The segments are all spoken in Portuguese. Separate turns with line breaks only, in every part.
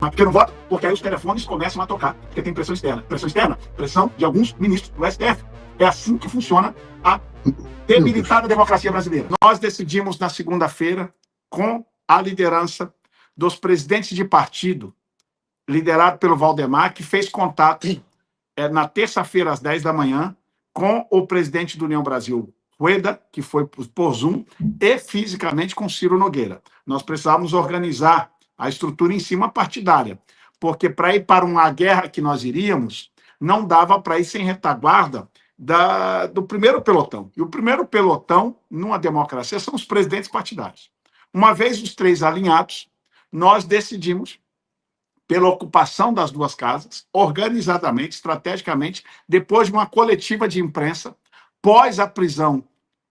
porque eu não voto, porque aí os telefones começam a tocar, porque tem pressão externa. Pressão externa? Pressão de alguns ministros do STF. É assim que funciona a debilitada democracia brasileira. Nós decidimos na segunda-feira, com a liderança dos presidentes de partido, liderado pelo Valdemar, que fez contato na terça-feira, às 10 da manhã, com o presidente do União Brasil, Rueda, que foi por Zoom, e fisicamente com Ciro Nogueira. Nós precisávamos organizar a estrutura em cima partidária, porque para ir para uma guerra que nós iríamos, não dava para ir sem retaguarda do primeiro pelotão. E o primeiro pelotão, numa democracia, são os presidentes partidários. Uma vez os três alinhados, nós decidimos, pela ocupação das duas casas, organizadamente, estrategicamente, depois de uma coletiva de imprensa, pós a prisão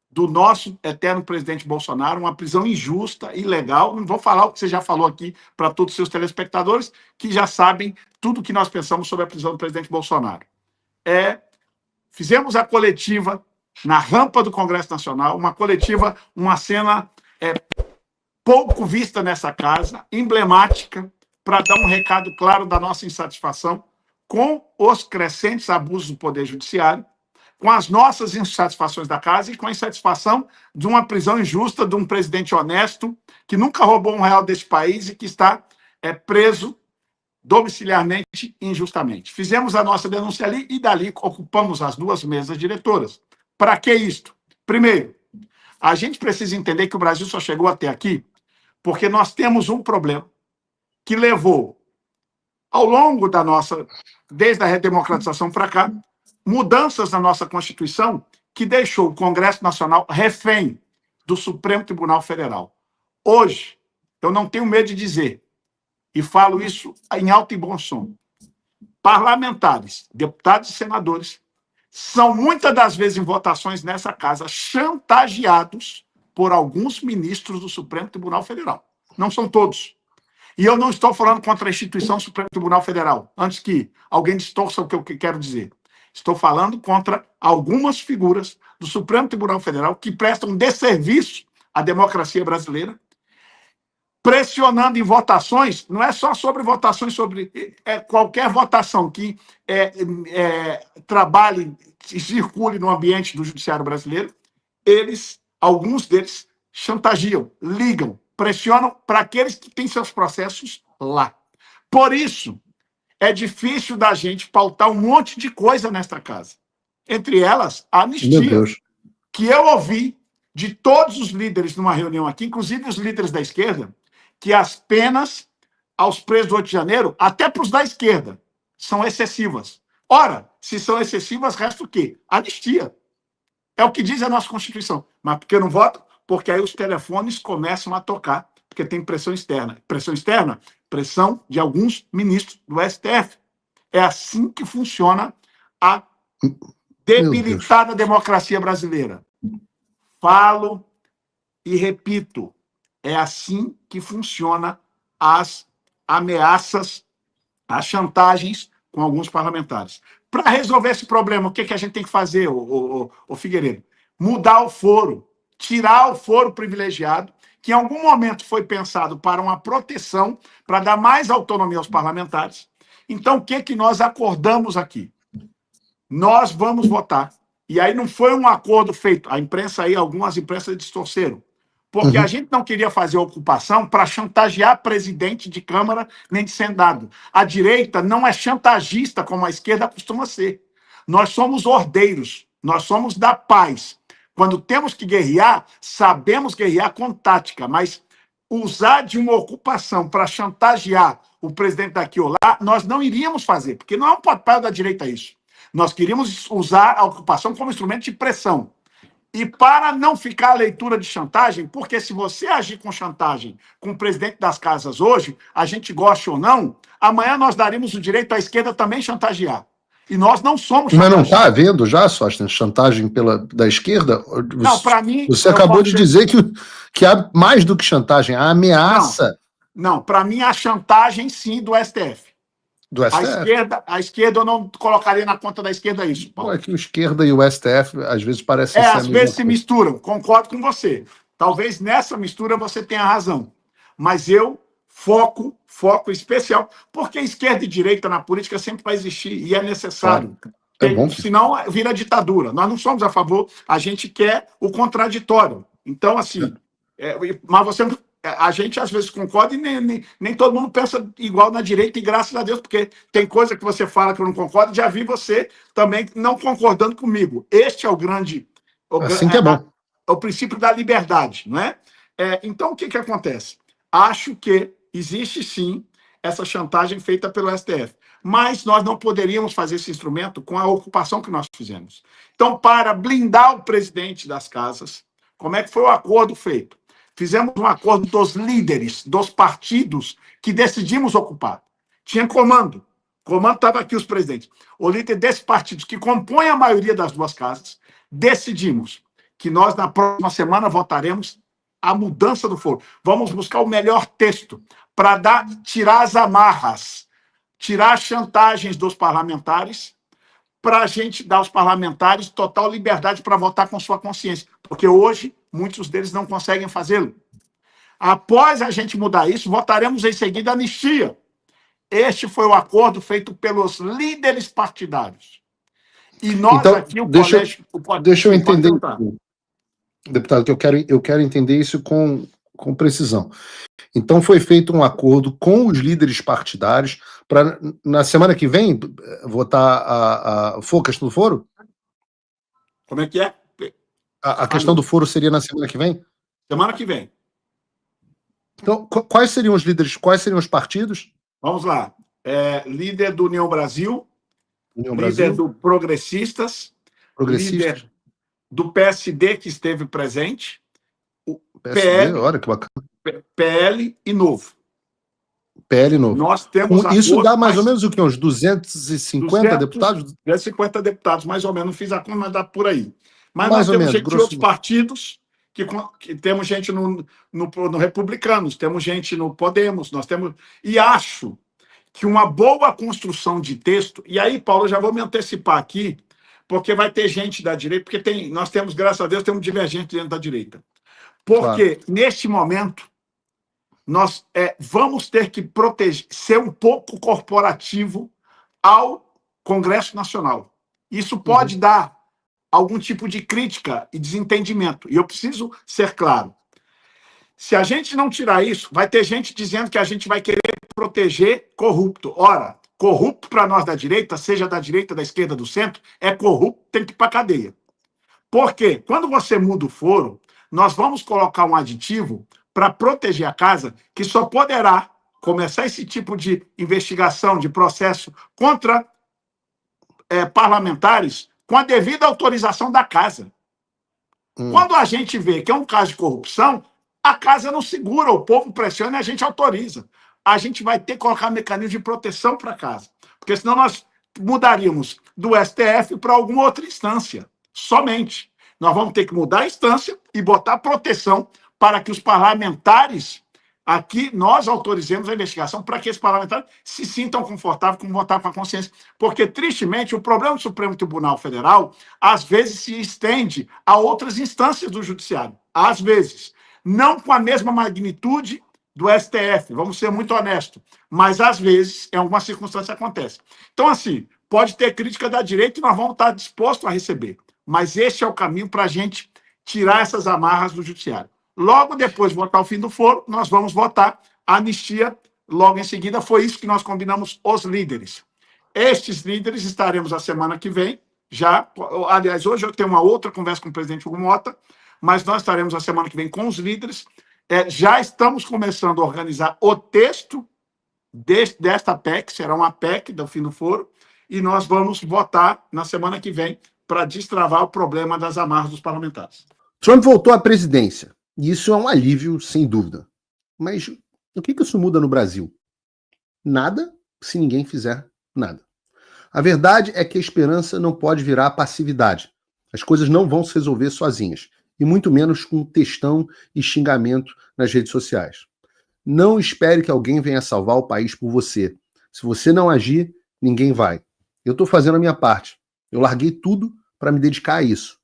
do nosso eterno presidente Bolsonaro, uma prisão injusta, ilegal. Não vou falar o que você já falou aqui para todos os seus telespectadores, que já sabem tudo o que nós pensamos sobre a prisão do presidente Bolsonaro. Fizemos a coletiva na rampa do Congresso Nacional, uma coletiva, uma cena pouco vista nessa casa, emblemática, para dar um recado claro da nossa insatisfação com os crescentes abusos do Poder Judiciário, com as nossas insatisfações da casa e com a insatisfação de uma prisão injusta de um presidente honesto que nunca roubou R$1 deste país e que está preso domiciliarmente injustamente. Fizemos a nossa denúncia ali e dali ocupamos as duas mesas diretoras. Para que isto? Primeiro, a gente precisa entender que o Brasil só chegou até aqui porque nós temos um problema que levou, ao longo da nossa, desde a redemocratização para cá, mudanças na nossa Constituição que deixou o Congresso Nacional refém do Supremo Tribunal Federal. Hoje, eu não tenho medo de dizer, e falo isso em alto e bom som, parlamentares, deputados e senadores, são muitas das vezes em votações nessa casa chantageados por alguns ministros do Supremo Tribunal Federal. Não são todos. E eu não estou falando contra a instituição Supremo Tribunal Federal, antes que alguém distorça o que eu quero dizer. Estou falando contra algumas figuras do Supremo Tribunal Federal que prestam desserviço à democracia brasileira, pressionando em votações, não é só sobre votações, sobre qualquer votação que trabalhe e circule no ambiente do judiciário brasileiro, alguns deles chantagiam, ligam, pressionam para aqueles que têm seus processos lá. Por isso, é difícil da gente pautar um monte de coisa nesta casa. Entre elas, a anistia, que eu ouvi de todos os líderes numa reunião aqui, inclusive os líderes da esquerda, que as penas aos presos do 8 de janeiro, até para os da esquerda, são excessivas. Ora, se são excessivas, resta o quê? Anistia. É o que diz a nossa Constituição. Mas por que eu não voto? Porque aí os telefones começam a tocar, porque tem pressão externa. Pressão externa? Pressão de alguns ministros do STF. É assim que funciona a debilitada democracia brasileira. Falo e repito, é assim que funciona as ameaças, as chantagens com alguns parlamentares. Para resolver esse problema, o que a gente tem que fazer, o Figueiredo? Mudar o foro, tirar o foro privilegiado, que em algum momento foi pensado para uma proteção, para dar mais autonomia aos parlamentares. Então, o que nós acordamos aqui? Nós vamos votar. E aí não foi um acordo feito. A imprensa aí, algumas imprensas distorceram. Porque a gente não queria fazer ocupação para chantagear presidente de Câmara nem de Senado. A direita não é chantagista como a esquerda costuma ser. Nós somos ordeiros, nós somos da paz. Quando temos que guerrear, sabemos guerrear com tática, mas usar de uma ocupação para chantagear o presidente daqui ou lá, nós não iríamos fazer, porque não é um papel da direita isso. Nós queríamos usar a ocupação como instrumento de pressão. E para não ficar a leitura de chantagem, porque se você agir com chantagem com o presidente das casas hoje, a gente goste ou não, amanhã nós daríamos o direito à esquerda também chantagear. E nós não somos
chantagistas. Mas não está havendo já, Sóstenes, chantagem da esquerda?
Não, para mim...
Você acabou de dizer que há mais do que chantagem, há ameaça.
Não, para mim há chantagem sim do STF.
Do STF?
A esquerda eu não colocaria na conta da esquerda isso, Paulo.
É que o esquerda e o STF às vezes parecem ser
às vezes se misturam, concordo com você. Talvez nessa mistura você tenha razão. Mas eu foco especial, porque esquerda e direita na política sempre vai existir e é necessário.
Claro. É bom.
Senão vira ditadura. Nós não somos a favor, a gente quer o contraditório. Então, assim, mas você, a gente às vezes concorda e nem todo mundo pensa igual na direita, e graças a Deus, porque tem coisa que você fala que eu não concordo, já vi você também não concordando comigo. Este é o grande.
Assim que é bom.
O princípio da liberdade, não é? Então, o que acontece? Acho que existe sim essa chantagem feita pelo STF, mas nós não poderíamos fazer esse instrumento com a ocupação que nós fizemos. Então, para blindar o presidente das casas, como é que foi o acordo feito? Fizemos um acordo dos líderes, dos partidos que decidimos ocupar. Tinha comando. Comando estava aqui os presidentes. O líder desses partidos que compõem a maioria das duas casas, decidimos que nós, na próxima semana, votaremos a mudança do foro. Vamos buscar o melhor texto para tirar as amarras, tirar as chantagens dos parlamentares, para a gente dar aos parlamentares total liberdade para votar com sua consciência. Porque hoje, muitos deles não conseguem fazê-lo. Após a gente mudar isso, votaremos em seguida a anistia. Este foi o acordo feito pelos líderes partidários. E nós
então,
aqui, o
colégio... Deixa eu entender, deputado, que eu quero entender isso com precisão. Então foi feito um acordo com os líderes partidários para, na semana que vem, votar a questão do foro?
Como é que é?
A questão do foro seria na semana que vem?
Semana que vem.
Então, quais seriam os líderes, quais seriam os partidos?
Vamos lá. Líder do União Brasil, líder do Progressistas, líder do PSD, que esteve presente, o
PSD, olha que bacana.
PL e Novo.
PL Novo.
Nós temos
isso dá mais ou menos o quê? Uns 250 deputados?
250 deputados, mais ou menos. Não fiz a conta, mas dá por aí. Mas nós temos gente de outros partidos, que temos gente no Republicanos, temos gente no Podemos, nós temos... E acho que uma boa construção de texto... E aí, Paulo, eu já vou me antecipar aqui, porque vai ter gente da direita, porque nós temos, graças a Deus, temos divergente dentro da direita. Porque, neste momento, nós vamos ter que proteger, ser um pouco corporativo ao Congresso Nacional. Isso pode dar algum tipo de crítica e desentendimento. E eu preciso ser claro. Se a gente não tirar isso, vai ter gente dizendo que a gente vai querer proteger corrupto. Ora, corrupto para nós da direita, seja da direita, da esquerda, do centro, é corrupto, tem que ir para a cadeia. Por quê? Quando você muda o foro, nós vamos colocar um aditivo para proteger a casa, que só poderá começar esse tipo de investigação, de processo contra parlamentares com a devida autorização da casa. Quando a gente vê que é um caso de corrupção, a casa não segura, o povo pressiona e a gente autoriza. A gente vai ter que colocar mecanismo de proteção para a casa, porque senão nós mudaríamos do STF para alguma outra instância, somente. Nós vamos ter que mudar a instância e botar proteção para que os parlamentares, aqui, nós autorizemos a investigação para que esses parlamentares se sintam confortáveis com votar com a consciência. Porque, tristemente, o problema do Supremo Tribunal Federal, às vezes, se estende a outras instâncias do Judiciário. Às vezes. Não com a mesma magnitude do STF, vamos ser muito honestos. Mas, às vezes, em alguma circunstância acontece. Então, assim, pode ter crítica da direita e nós vamos estar dispostos a receber. Mas este é o caminho para a gente tirar essas amarras do Judiciário. Logo depois de votar o fim do foro, nós vamos votar a anistia. Logo em seguida, foi isso que nós combinamos os líderes. Estes líderes estaremos a semana que vem, já. Aliás, hoje eu tenho uma outra conversa com o presidente Hugo Mota, mas nós estaremos a semana que vem com os líderes. Já estamos começando a organizar o texto desta PEC, será uma PEC do fim do foro, e nós vamos votar na semana que vem para destravar o problema das amarras dos parlamentares.
Trump voltou à presidência. E isso é um alívio, sem dúvida. Mas o que isso muda no Brasil? Nada, se ninguém fizer nada. A verdade é que a esperança não pode virar passividade. As coisas não vão se resolver sozinhas. E muito menos com textão e xingamento nas redes sociais. Não espere que alguém venha salvar o país por você. Se você não agir, ninguém vai. Eu estou fazendo a minha parte. Eu larguei tudo para me dedicar a isso.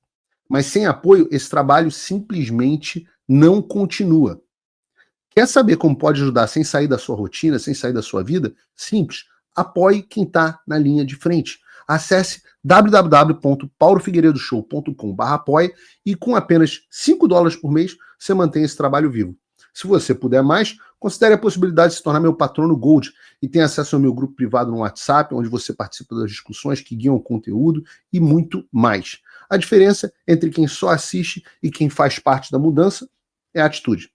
Mas sem apoio, esse trabalho simplesmente não continua. Quer saber como pode ajudar sem sair da sua rotina, sem sair da sua vida? Simples. Apoie quem está na linha de frente. Acesse www.paulofigueiredoshow.com/apoie e com apenas $5 por mês você mantém esse trabalho vivo. Se você puder mais, considere a possibilidade de se tornar meu patrono Gold e tenha acesso ao meu grupo privado no WhatsApp, onde você participa das discussões que guiam o conteúdo e muito mais. A diferença entre quem só assiste e quem faz parte da mudança é a atitude.